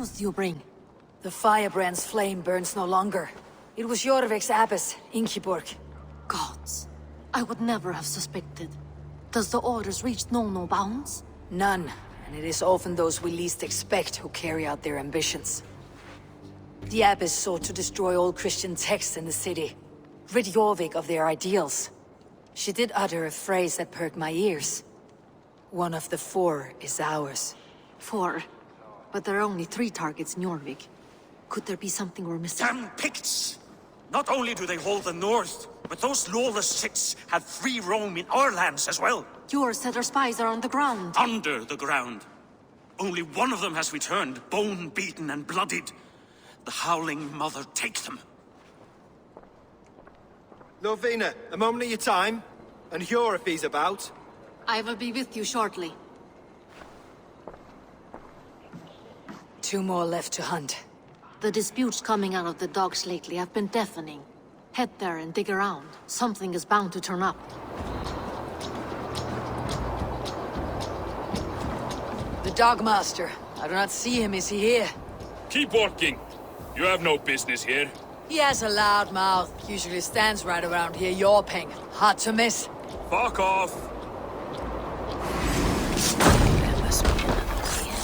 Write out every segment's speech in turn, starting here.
news do you bring? The firebrand's flame burns no longer. It was Jorvik's abbess, Ingeborg. Gods, I would never have suspected. Does the orders reach no bounds? None, and it is often those we least expect who carry out their ambitions. The abbess sought to destroy all Christian texts in the city, rid Jorvik of their ideals. She did utter a phrase that perked my ears. One of the 4 is ours. 4? But there are only 3 targets in Jorvik. Could there be something we're missing? Damn Picts! Not only do they hold the north, but those lawless Siths have free roam in our lands as well. Yours said our spies are on the ground. Under the ground. Only one of them has returned, bone-beaten and bloodied. The Howling Mother take them. Lovina, a moment of your time. And Hjor if he's about. I will be with you shortly. 2 more left to hunt. The disputes coming out of the dogs lately have been deafening. Head there and dig around. Something is bound to turn up. The Dogmaster. I do not see him. Is he here? Keep working. You have no business here. He has a loud mouth. Usually stands right around here yawping. Hard to miss. Fuck off. There must be another here.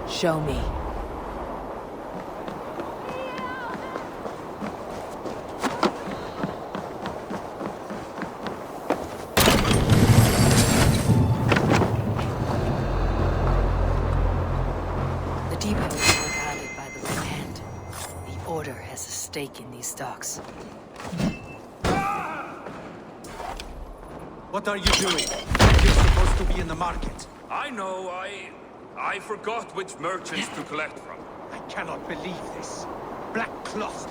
Show me. The depot is well guarded by the Red Hand. The Order has a stake in these docks. What are you doing? You're supposed to be in the market. I know, I forgot which merchants to collect from. I cannot believe this. Black cloth.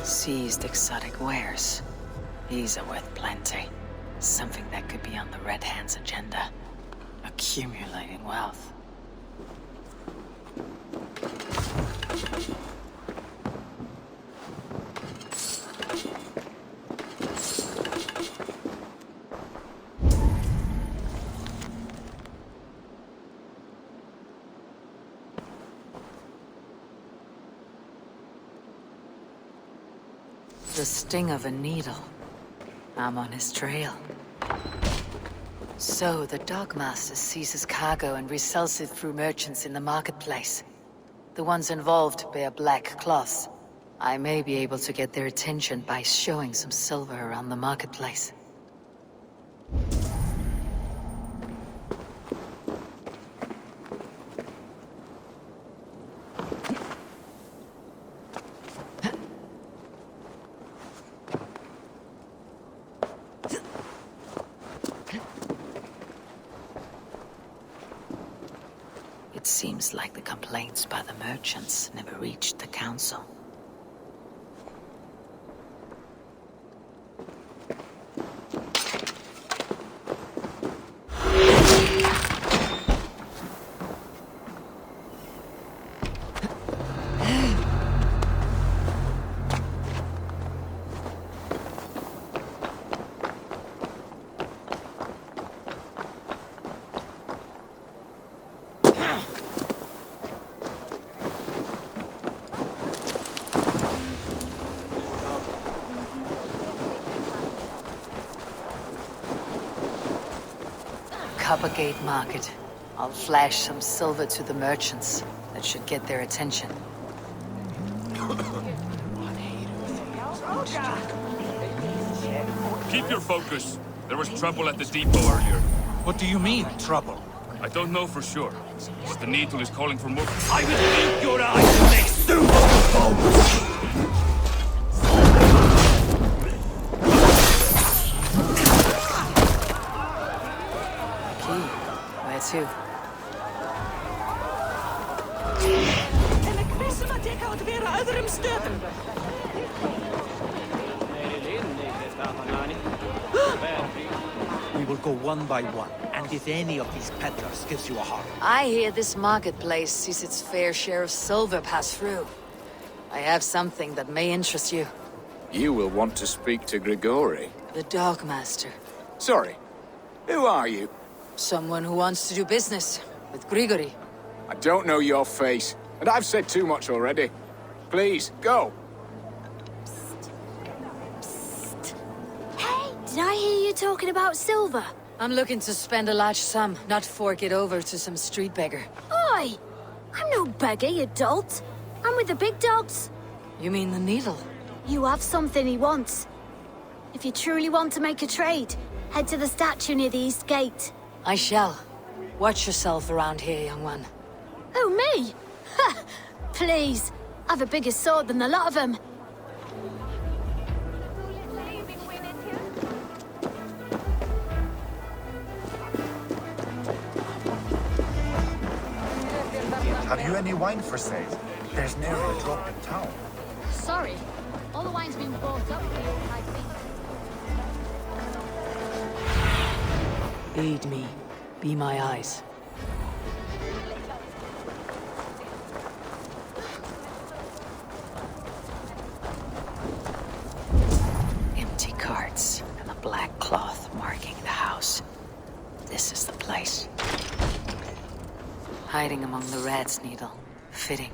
Seized exotic wares. These are worth plenty. Something that could be on the Red Hand's agenda. Accumulating wealth. The sting of a needle. I'm on his trail. So, the Dogmaster seizes cargo and resells it through merchants in the marketplace. The ones involved bear black cloths. I may be able to get their attention by showing some silver around the marketplace. It seems like the complaints by the merchants never reached the council. Coppergate Market. I'll flash some silver to the merchants. That should get their attention. Keep your focus. There was trouble at the depot earlier. What do you mean, trouble? I don't know for sure, but the Needle is calling for more. I will leave your eyes next to En ik wist dat ik had weer andere stukken. We will go one by one, and if any of these peddlers gives you a hard I hear this marketplace sees its fair share of silver pass through. I have something that may interest you. You will want to speak to Grigori. The Dogmaster. Sorry, who are you? Someone who wants to do business with Grigori. I don't know your face, and I've said too much already. Please, go. Hey, did I hear you talking about silver? I'm looking to spend a large sum, not fork it over to some street beggar. Oi! I'm no beggar, you dolt. I'm with the big dogs. You mean the needle? You have something he wants. If you truly want to make a trade, head to the statue near the east gate. I shall. Watch yourself around here, young one. Oh, me? Ha! Please. I've a bigger sword than the lot of them. Have you any wine for sale? There's nearly a drop in town. Sorry. All the wine's been bought up for the old high priest. Aid me. Be my eyes. Empty carts and a black cloth marking the house. This is the place. Hiding among the rat's needle. Fitting.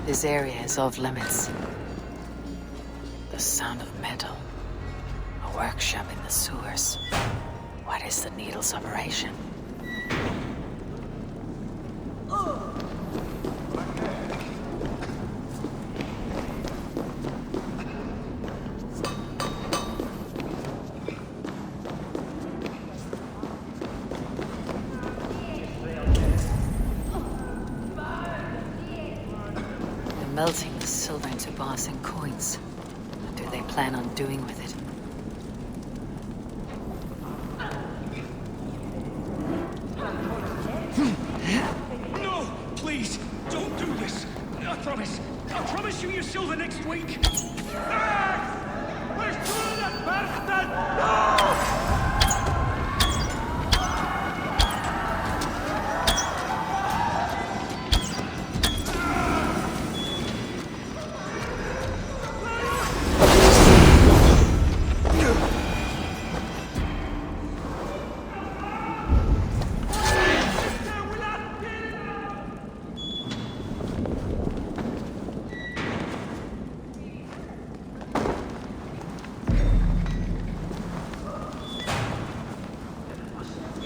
This area is off limits. The sound of metal. A workshop in the sewers. What is the needle's operation? Melting the silver into bars and coins. What do they plan on doing with it? No! Please! Don't do this! I promise you your silver next week!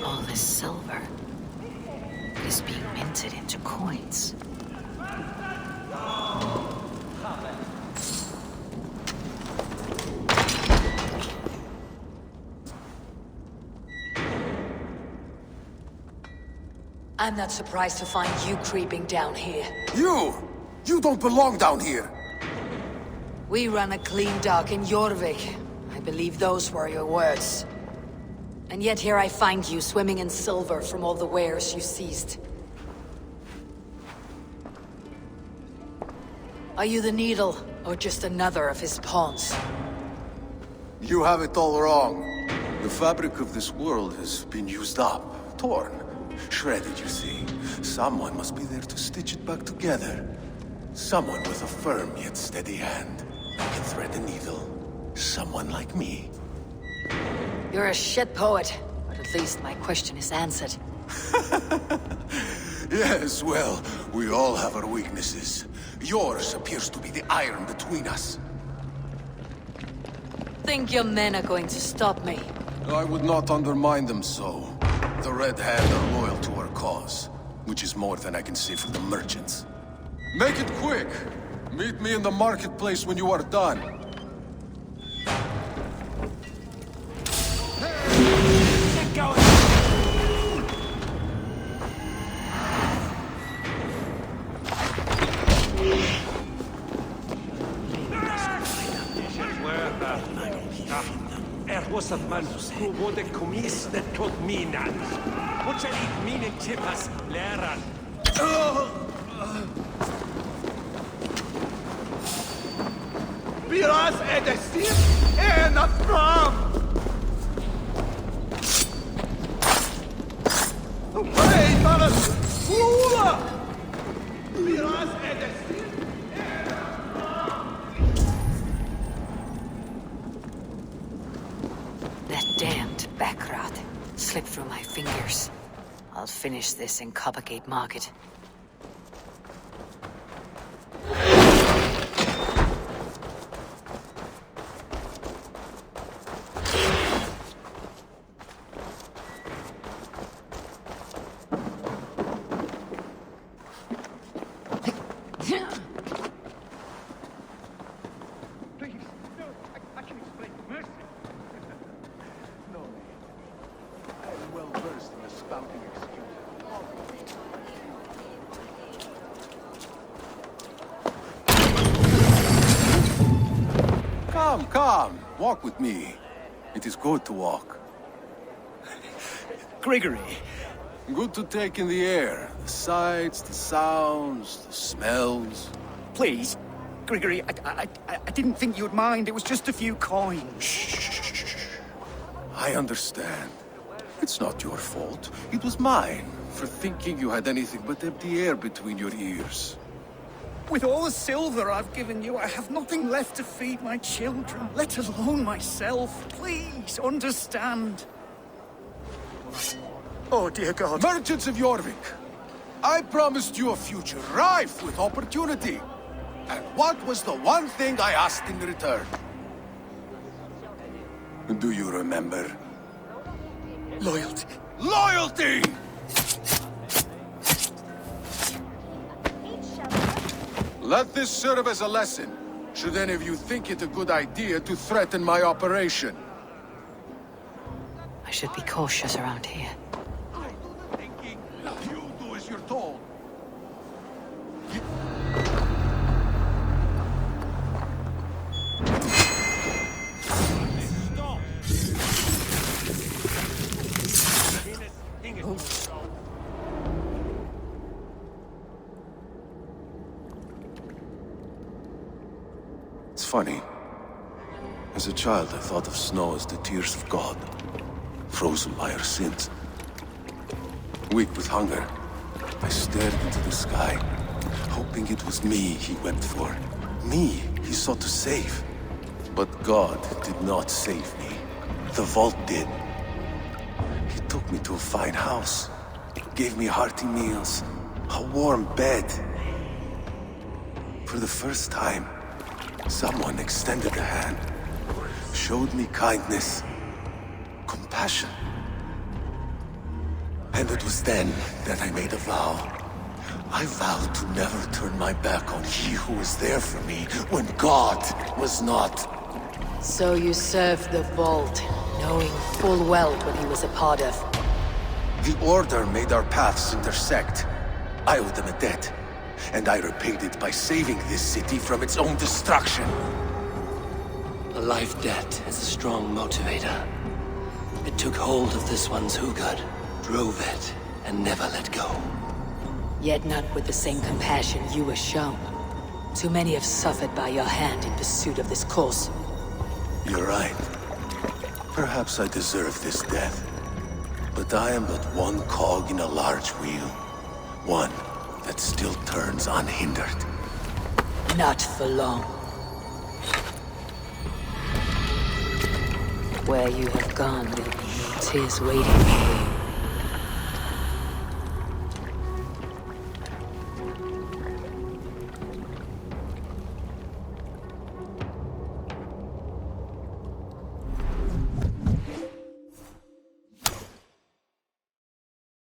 All this silver is being minted into coins. I'm not surprised to find you creeping down here. You! You don't belong down here! We run a clean dock in Jorvik. I believe those were your words. And yet here I find you swimming in silver from all the wares you seized. Are you the Needle, or just another of his pawns? You have it all wrong. The fabric of this world has been used up, torn, shredded, you see. Someone must be there to stitch it back together. Someone with a firm yet steady hand can thread the needle. Someone like me. You're a shit poet, but at least my question is answered. Yes, well, we all have our weaknesses. Yours appears to be the iron between us. Think your men are going to stop me? I would not undermine them so. The Red Hand are loyal to our cause, which is more than I can say for the merchants. Make it quick! Meet me in the marketplace when you are done. Get going! Was het man hoe wurde commissioner tot minan? Wat zal ik mine chippers leren? Biras edestir en afram! Hey, maras! Fula! Biras edestir en That damned backrot slipped through my fingers. I'll finish this in Coppergate Market. Come, walk with me. It is good to walk. Gregory, Good to take in the air. The sights, the sounds, the smells. Please, Grigory, I didn't think you'd mind. It was just a few coins. Shh. I understand. It's not your fault. It was mine, for thinking you had anything but empty air between your ears. With all the silver I've given you, I have nothing left to feed my children, let alone myself. Please, understand. Oh, dear God. Merchants of Jorvik, I promised you a future rife with opportunity. And what was the one thing I asked in return? Do you remember? Loyalty. Loyalty! Let this serve as a lesson, should any of you think it a good idea to threaten my operation. I should be cautious around here. You do as you're told. It's funny. As a child, I thought of snow as the tears of God, frozen by our sins. Weak with hunger, I stared into the sky, hoping it was me he wept for. Me he sought to save. But God did not save me. The vault did. He took me to a fine house, gave me hearty meals, a warm bed. For the first time, someone extended a hand, showed me kindness, compassion. And it was then that I made a vow. I vowed to never turn my back on he who was there for me when God was not. So you served the Vault, knowing full well what he was a part of. The Order made our paths intersect. I owed them a debt, and I repaid it by saving this city from its own destruction. A life debt is a strong motivator. It took hold of this one's Hugad, drove it, and never let go. Yet not with the same compassion you were shown. Too many have suffered by your hand in pursuit of this cause. You're right. Perhaps I deserve this death. But I am but one cog in a large wheel. One that still turns unhindered. Not for long. Where you have gone, there'll be no tears waiting for you.